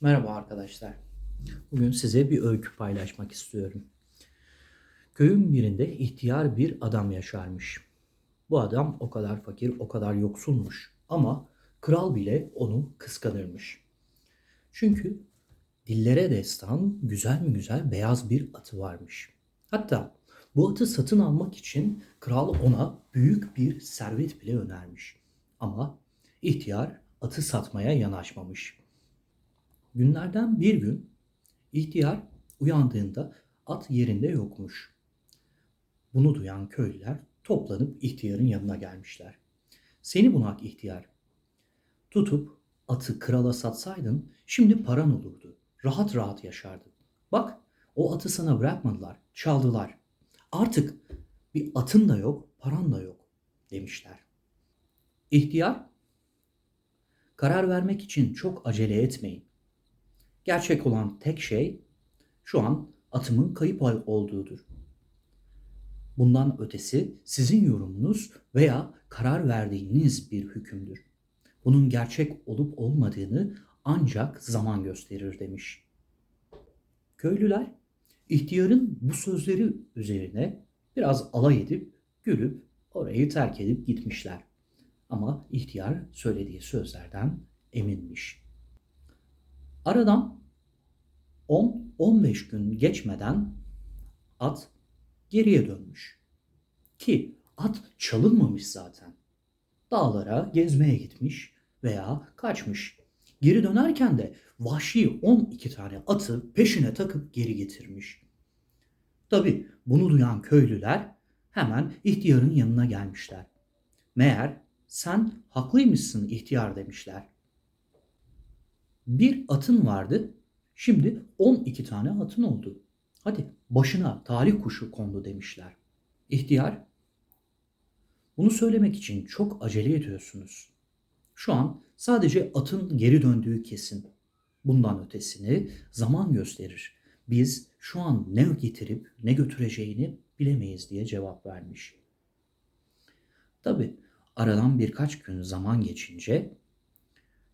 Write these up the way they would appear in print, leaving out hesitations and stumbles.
Merhaba arkadaşlar. Bugün size bir öykü paylaşmak istiyorum. Köyün birinde ihtiyar bir adam yaşarmış. Bu adam o kadar fakir, o kadar yoksulmuş ama kral bile onu kıskanırmış. Çünkü dillere destan güzel mi güzel beyaz bir atı varmış. Hatta bu atı satın almak için kral ona büyük bir servet bile önermiş. Ama ihtiyar atı satmaya yanaşmamış. Günlerden bir gün İhtiyar uyandığında at yerinde yokmuş. Bunu duyan köylüler toplanıp ihtiyarın yanına gelmişler. Seni bunak ihtiyar, tutup atı krala satsaydın şimdi paran olurdu. Rahat rahat yaşardın. Bak o atı sana bırakmadılar, çaldılar. Artık bir atın da yok, paran da yok demişler. İhtiyar, karar vermek için çok acele etmeyin. Gerçek olan tek şey şu an atımın kayıp olduğudur. Bundan ötesi sizin yorumunuz veya karar verdiğiniz bir hükümdür. Bunun gerçek olup olmadığını ancak zaman gösterir demiş. Köylüler ihtiyarın bu sözleri üzerine biraz alay edip gülüp orayı terk edip gitmişler. Ama ihtiyar söylediği sözlerden eminmiş. Aradan 10-15 gün geçmeden at geriye dönmüş. Ki at çalınmamış zaten. Dağlara gezmeye gitmiş veya kaçmış. Geri dönerken de vahşi 12 tane atı peşine takıp geri getirmiş. Tabi bunu duyan köylüler hemen ihtiyarın yanına gelmişler. Meğer sen haklıymışsın ihtiyar demişler. Bir atın vardı, şimdi 12 tane atın oldu. Hadi başına talih kuşu kondu demişler. İhtiyar, bunu söylemek için çok acele ediyorsunuz. Şu an sadece atın geri döndüğü kesin. Bundan ötesini zaman gösterir. Biz şu an ne getirip ne götüreceğini bilemeyiz diye cevap vermiş. Tabi aradan birkaç gün zaman geçince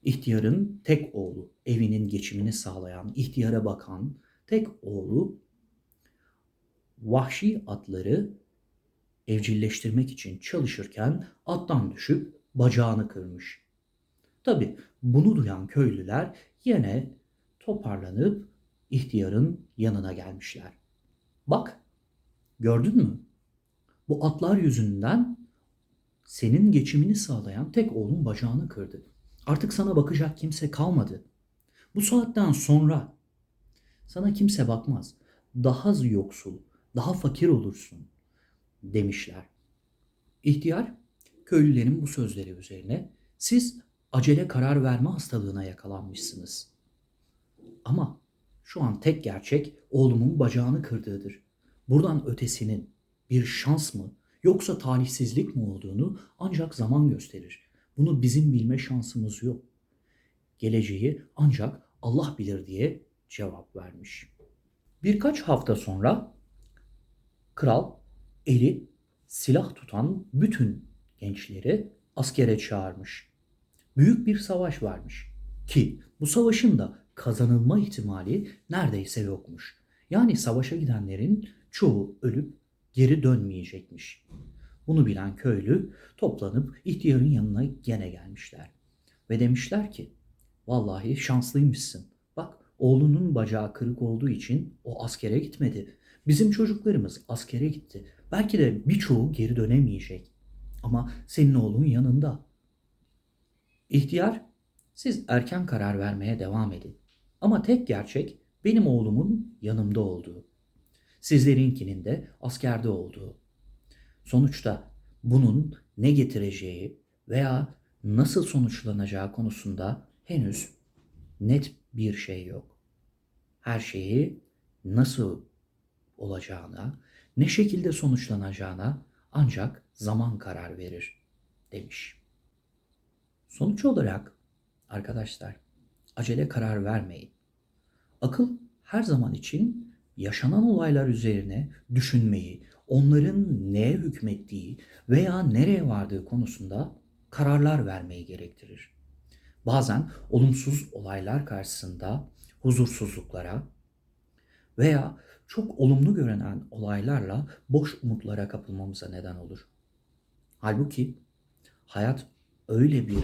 ihtiyarın tek oğlu, evinin geçimini sağlayan, ihtiyara bakan tek oğlu vahşi atları evcilleştirmek için çalışırken attan düşüp bacağını kırmış. Tabi bunu duyan köylüler yine toparlanıp ihtiyarın yanına gelmişler. Bak, gördün mü? Bu atlar yüzünden senin geçimini sağlayan tek oğlun bacağını kırdı. Artık sana bakacak kimse kalmadı. Bu saatten sonra sana kimse bakmaz. Daha yoksul, daha fakir olursun demişler. İhtiyar köylülerin bu sözleri üzerine siz acele karar verme hastalığına yakalanmışsınız. Ama şu an tek gerçek oğlumun bacağını kırdığıdır. Buradan ötesinin bir şans mı yoksa talihsizlik mi olduğunu ancak zaman gösterir. Bunu bizim bilme şansımız yok. Geleceği ancak Allah bilir diye cevap vermiş. Birkaç hafta sonra kral eli silah tutan bütün gençleri askere çağırmış. Büyük bir savaş varmış ki bu savaşın da kazanılma ihtimali neredeyse yokmuş. Yani savaşa gidenlerin çoğu ölüp geri dönmeyecekmiş. Bunu bilen köylü toplanıp ihtiyarın yanına gene gelmişler. Ve demişler ki, vallahi şanslıymışsın. Bak oğlunun bacağı kırık olduğu için o askere gitmedi. Bizim çocuklarımız askere gitti. Belki de birçoğu geri dönemeyecek. Ama senin oğlun yanında. İhtiyar, siz erken karar vermeye devam edin. Ama tek gerçek benim oğlumun yanımda olduğu. Sizlerinkinin de askerde olduğu. Sonuçta bunun ne getireceği veya nasıl sonuçlanacağı konusunda henüz net bir şey yok. Her şeyi nasıl olacağına, ne şekilde sonuçlanacağına ancak zaman karar verir demiş. Sonuç olarak arkadaşlar acele karar vermeyin. Akıl her zaman için yaşanan olaylar üzerine düşünmeyi, onların neye hükmettiği veya nereye vardığı konusunda kararlar vermeyi gerektirir. Bazen olumsuz olaylar karşısında huzursuzluklara veya çok olumlu görünen olaylarla boş umutlara kapılmamıza neden olur. Halbuki hayat öyle bir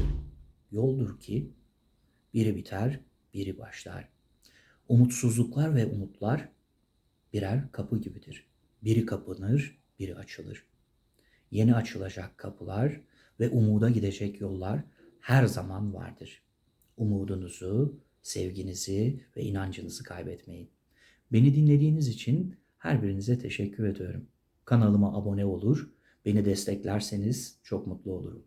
yoldur ki biri biter, biri başlar. Umutsuzluklar ve umutlar birer kapı gibidir. Biri kapanır, biri açılır. Yeni açılacak kapılar ve umuda gidecek yollar her zaman vardır. Umudunuzu, sevginizi ve inancınızı kaybetmeyin. Beni dinlediğiniz için her birinize teşekkür ediyorum. Kanalıma abone olur, beni desteklerseniz çok mutlu olurum.